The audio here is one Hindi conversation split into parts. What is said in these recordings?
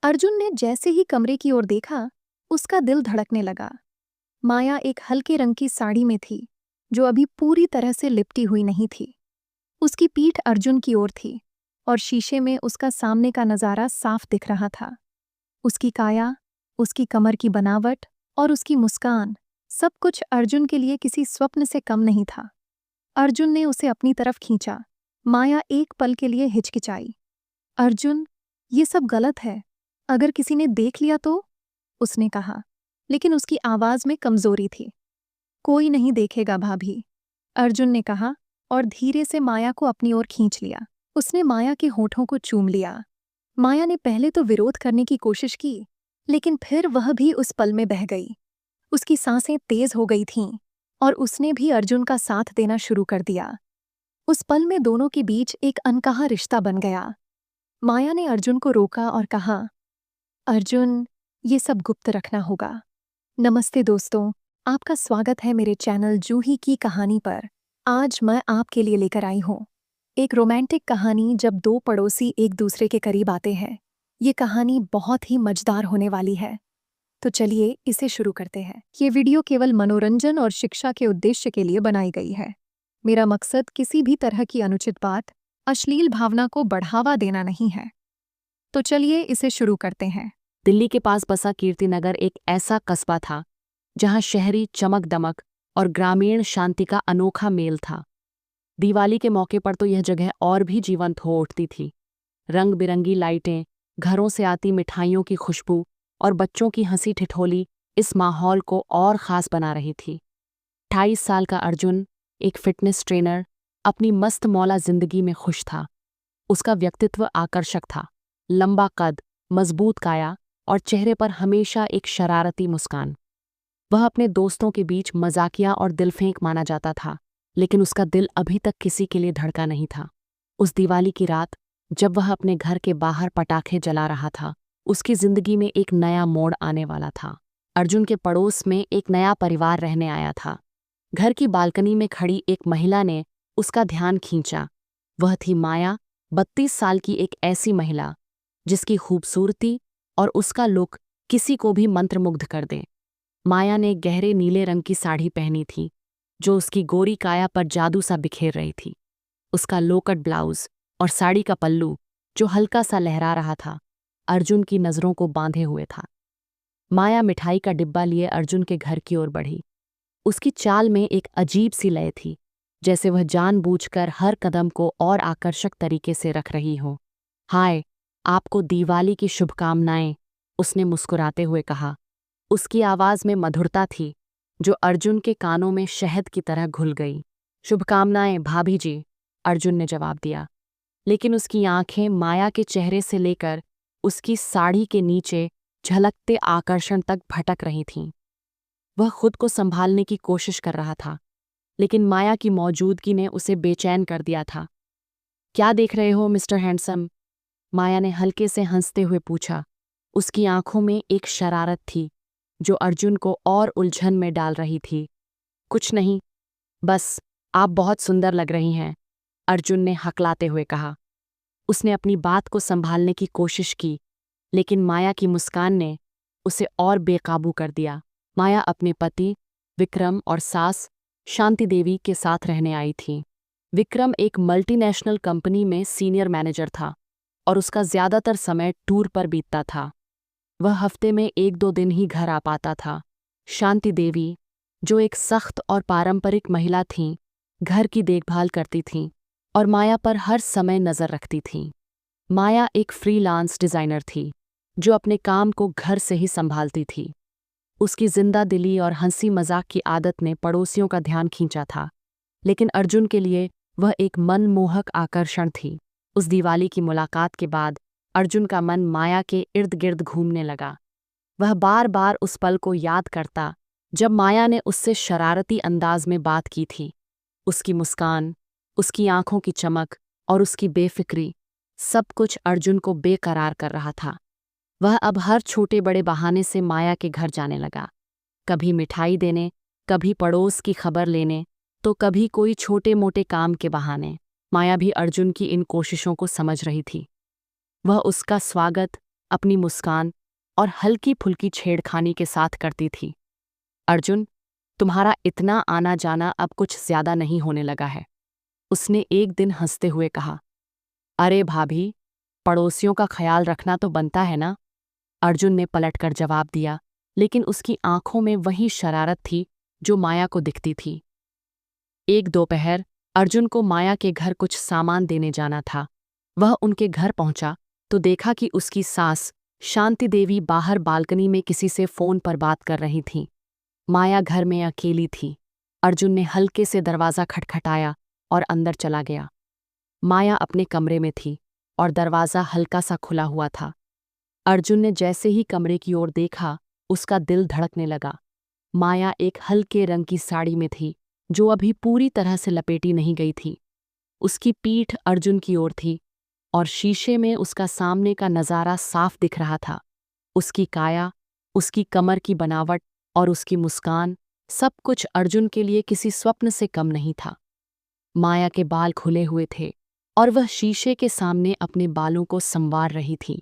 अर्जुन ने जैसे ही कमरे की ओर देखा, उसका दिल धड़कने लगा। माया एक हल्के रंग की साड़ी में थी, जो अभी पूरी तरह से लिपटी हुई नहीं थी। उसकी पीठ अर्जुन की ओर थी और शीशे में उसका सामने का नज़ारा साफ दिख रहा था। उसकी काया, उसकी कमर की बनावट और उसकी मुस्कान, सब कुछ अर्जुन के लिए किसी स्वप्न से कम नहीं था। अर्जुन ने उसे अपनी तरफ खींचा। माया एक पल के लिए हिचकिचाई। अर्जुन, ये सब गलत है। अगर किसी ने देख लिया तो? उसने कहा, लेकिन उसकी आवाज में कमजोरी थी। कोई नहीं देखेगा भाभी, अर्जुन ने कहा और धीरे से माया को अपनी ओर खींच लिया। उसने माया के होठों को चूम लिया। माया ने पहले तो विरोध करने की कोशिश की, लेकिन फिर वह भी उस पल में बह गई। उसकी सांसें तेज हो गई थीं और उसने भी अर्जुन का साथ देना शुरू कर दिया। उस पल में दोनों के बीच एक अनकहा रिश्ता बन गया। माया ने अर्जुन को रोका और कहा, अर्जुन, ये सब गुप्त रखना होगा। नमस्ते दोस्तों, आपका स्वागत है मेरे चैनल जूही की कहानी पर। आज मैं आपके लिए लेकर आई हूँ एक रोमांटिक कहानी, जब दो पड़ोसी एक दूसरे के करीब आते हैं। ये कहानी बहुत ही मजेदार होने वाली है। तो चलिए इसे शुरू करते हैं। ये वीडियो केवल मनोरंजन और शिक्षा के उद्देश्य के लिए बनाई गई है। मेरा मकसद किसी भी तरह की अनुचित बात, अश्लील भावना को बढ़ावा देना नहीं है। तो चलिए इसे शुरू करते हैं। दिल्ली के पास बसा कीर्तिनगर एक ऐसा कस्बा था जहां शहरी चमक दमक और ग्रामीण शांति का अनोखा मेल था। दिवाली के मौके पर तो यह जगह और भी जीवंत हो उठती थी। रंग बिरंगी लाइटें, घरों से आती मिठाइयों की खुशबू और बच्चों की हंसी ठिठोली इस माहौल को और ख़ास बना रही थी। 28 साल का अर्जुन, एक फिटनेस ट्रेनर, अपनी मस्त मौला जिंदगी में खुश था। उसका व्यक्तित्व आकर्षक था। लंबा कद, मजबूत काया और चेहरे पर हमेशा एक शरारती मुस्कान। वह अपने दोस्तों के बीच मजाकिया और दिलफेंक माना जाता था, लेकिन उसका दिल अभी तक किसी के लिए धड़का नहीं था। उस दिवाली की रात, जब वह अपने घर के बाहर पटाखे जला रहा था, उसकी जिंदगी में एक नया मोड़ आने वाला था। अर्जुन के पड़ोस में एक नया परिवार रहने आया था। घर की बालकनी में खड़ी एक महिला ने उसका ध्यान खींचा। वह थी माया, 32 साल की एक ऐसी महिला जिसकी खूबसूरती और उसका लुक किसी को भी मंत्रमुग्ध कर दे। माया ने गहरे नीले रंग की साड़ी पहनी थी, जो उसकी गोरी काया पर जादू सा बिखेर रही थी। उसका लोकट ब्लाउज और साड़ी का पल्लू, जो हल्का सा लहरा रहा था, अर्जुन की नज़रों को बांधे हुए था। माया मिठाई का डिब्बा लिए अर्जुन के घर की ओर बढ़ी। उसकी चाल में एक अजीब सी लय थी, जैसे वह जानबूझकर हर कदम को और आकर्षक तरीके से रख रही हो। हाय, आपको दिवाली की शुभकामनाएं, उसने मुस्कुराते हुए कहा। उसकी आवाज में मधुरता थी, जो अर्जुन के कानों में शहद की तरह घुल गई। शुभकामनाएं भाभी जी, अर्जुन ने जवाब दिया, लेकिन उसकी आंखें माया के चेहरे से लेकर उसकी साड़ी के नीचे झलकते आकर्षण तक भटक रही थीं। वह खुद को संभालने की कोशिश कर रहा था, लेकिन माया की मौजूदगी ने उसे बेचैन कर दिया था। क्या देख रहे हो मिस्टर हैंडसम? माया ने हल्के से हंसते हुए पूछा। उसकी आंखों में एक शरारत थी, जो अर्जुन को और उलझन में डाल रही थी। कुछ नहीं, बस आप बहुत सुंदर लग रही हैं, अर्जुन ने हकलाते हुए कहा। उसने अपनी बात को संभालने की कोशिश की, लेकिन माया की मुस्कान ने उसे और बेकाबू कर दिया। माया अपने पति विक्रम और सास शांति देवी के साथ रहने आई थी। विक्रम एक मल्टीनेशनल कंपनी में सीनियर मैनेजर था और उसका ज्यादातर समय टूर पर बीतता था। वह हफ्ते में 1-2 दिन ही घर आ पाता था। शांति देवी, जो एक सख्त और पारंपरिक महिला थीं, घर की देखभाल करती थीं और माया पर हर समय नज़र रखती थीं। माया एक फ्रीलांस डिज़ाइनर थी, जो अपने काम को घर से ही संभालती थी। उसकी जिंदा दिली और हंसी मजाक की आदत ने पड़ोसियों का ध्यान खींचा था, लेकिन अर्जुन के लिए वह एक मनमोहक आकर्षण थी। उस दिवाली की मुलाकात के बाद अर्जुन का मन माया के इर्द गिर्द घूमने लगा। वह बार बार उस पल को याद करता जब माया ने उससे शरारती अंदाज में बात की थी। उसकी मुस्कान, उसकी आंखों की चमक और उसकी बेफिक्री, सब कुछ अर्जुन को बेकरार कर रहा था। वह अब हर छोटे बड़े बहाने से माया के घर जाने लगा। कभी मिठाई देने, कभी पड़ोस की खबर लेने, तो कभी कोई छोटे मोटे काम के बहाने। माया भी अर्जुन की इन कोशिशों को समझ रही थी। वह उसका स्वागत अपनी मुस्कान और हल्की फुल्की छेड़खानी के साथ करती थी। अर्जुन, तुम्हारा इतना आना जाना अब कुछ ज्यादा नहीं होने लगा है, उसने एक दिन हंसते हुए कहा। अरे भाभी, पड़ोसियों का ख्याल रखना तो बनता है ना, अर्जुन ने पलटकर जवाब दिया, लेकिन उसकी आंखों में वही शरारत थी जो माया को दिखती थी। एक दोपहर अर्जुन को माया के घर कुछ सामान देने जाना था। वह उनके घर पहुंचा तो देखा कि उसकी सास शांति देवी बाहर बालकनी में किसी से फोन पर बात कर रही थीं। माया घर में अकेली थी। अर्जुन ने हल्के से दरवाज़ा खटखटाया और अंदर चला गया। माया अपने कमरे में थी और दरवाज़ा हल्का सा खुला हुआ था। अर्जुन ने जैसे ही कमरे की ओर देखा, उसका दिल धड़कने लगा। माया एक हल्के रंग की साड़ी में थी जो अभी पूरी तरह से लपेटी नहीं गई थी। उसकी पीठ अर्जुन की ओर थी और शीशे में उसका सामने का नज़ारा साफ दिख रहा था। उसकी काया, उसकी कमर की बनावट और उसकी मुस्कान, सब कुछ अर्जुन के लिए किसी स्वप्न से कम नहीं था। माया के बाल खुले हुए थे और वह शीशे के सामने अपने बालों को संवार रही थी।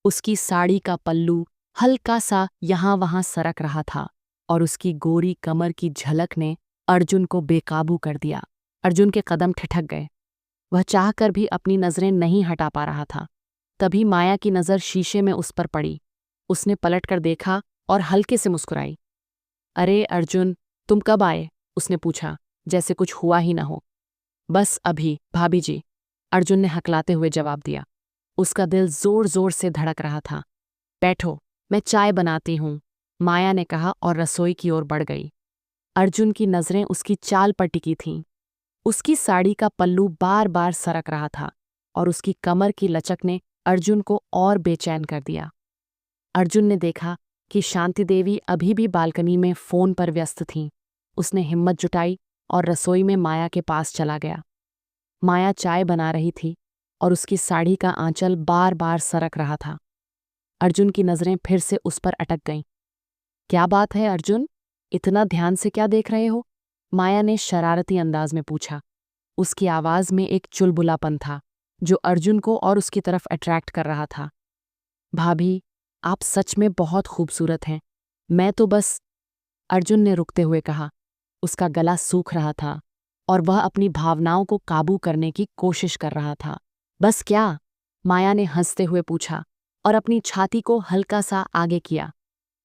उसकी साड़ी का पल्लू हल्का सा यहाँ-वहाँ सरक रहा था और उसकी गोरी कमर की झलक ने अर्जुन को बेकाबू कर दिया। अर्जुन के कदम ठिठक गए। वह चाहकर भी अपनी नज़रें नहीं हटा पा रहा था। तभी माया की नज़र शीशे में उस पर पड़ी। उसने पलटकर देखा और हल्के से मुस्कुराई। अरे अर्जुन, तुम कब आए? उसने पूछा, जैसे कुछ हुआ ही ना हो। बस अभी भाभी जी, अर्जुन ने हकलाते हुए जवाब दिया। उसका दिल जोर जोर से धड़क रहा था। बैठो, मैं चाय बनाती हूँ, माया ने कहा और रसोई की ओर बढ़ गई। अर्जुन की नज़रें उसकी चाल पर टिकी थीं। उसकी साड़ी का पल्लू बार बार सरक रहा था और उसकी कमर की लचक ने अर्जुन को और बेचैन कर दिया। अर्जुन ने देखा कि शांति देवी अभी भी बालकनी में फोन पर व्यस्त थीं। उसने हिम्मत जुटाई और रसोई में माया के पास चला गया। माया चाय बना रही थी और उसकी साड़ी का आंचल बार बार सरक रहा था। अर्जुन की नज़रें फिर से उस पर अटक गईं। क्या बात है अर्जुन, इतना ध्यान से क्या देख रहे हो? माया ने शरारती अंदाज में पूछा। उसकी आवाज़ में एक चुलबुलापन था जो अर्जुन को और उसकी तरफ अट्रैक्ट कर रहा था। भाभी, आप सच में बहुत खूबसूरत हैं। मैं तो बस, अर्जुन ने रुकते हुए कहा। उसका गला सूख रहा था और वह अपनी भावनाओं को काबू करने की कोशिश कर रहा था। बस क्या? माया ने हंसते हुए पूछा और अपनी छाती को हल्का सा आगे किया।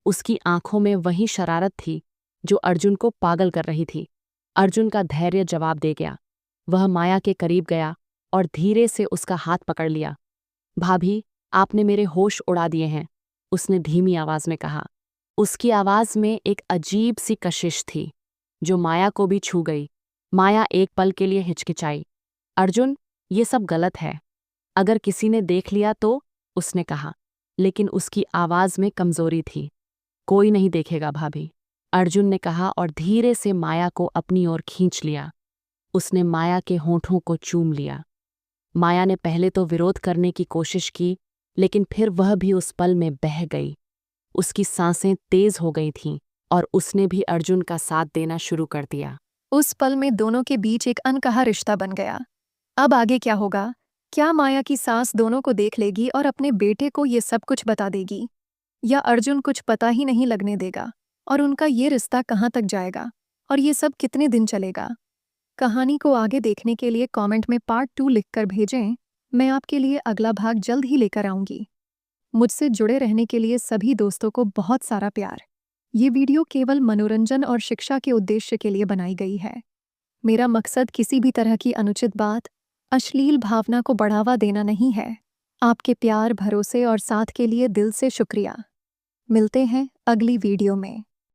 उसकी आंखों में वही शरारत थी जो अर्जुन को पागल कर रही थी। अर्जुन का धैर्य जवाब दे गया। वह माया के करीब गया और धीरे से उसका हाथ पकड़ लिया। भाभी, आपने मेरे होश उड़ा दिए हैं, उसने धीमी आवाज में कहा। उसकी आवाज में एक अजीब सी कशिश थी जो माया को भी छू गई। माया एक पल के लिए हिचकिचाई। अर्जुन, ये सब गलत है। अगर किसी ने देख लिया तो, उसने कहा, लेकिन उसकी आवाज में कमजोरी थी। कोई नहीं देखेगा भाभी, अर्जुन ने कहा और धीरे से माया को अपनी ओर खींच लिया। उसने माया के होठों को चूम लिया। माया ने पहले तो विरोध करने की कोशिश की, लेकिन फिर वह भी उस पल में बह गई। उसकी सांसें तेज हो गई थीं और उसने भी अर्जुन का साथ देना शुरू कर दिया। उस पल में दोनों के बीच एक अनकहा रिश्ता बन गया। अब आगे क्या होगा? क्या माया की सास दोनों को देख लेगी और अपने बेटे को ये सब कुछ बता देगी, या अर्जुन कुछ पता ही नहीं लगने देगा? और उनका ये रिश्ता कहाँ तक जाएगा और ये सब कितने दिन चलेगा? कहानी को आगे देखने के लिए कमेंट में पार्ट 2 लिखकर भेजें। मैं आपके लिए अगला भाग जल्द ही लेकर आऊँगी। मुझसे जुड़े रहने के लिए सभी दोस्तों को बहुत सारा प्यार। ये वीडियो केवल मनोरंजन और शिक्षा के उद्देश्य के लिए बनाई गई है। मेरा मकसद किसी भी तरह की अनुचित बात, अश्लील भावना को बढ़ावा देना नहीं है। आपके प्यार, भरोसे और साथ के लिए दिल से शुक्रिया। मिलते हैं अगली वीडियो में।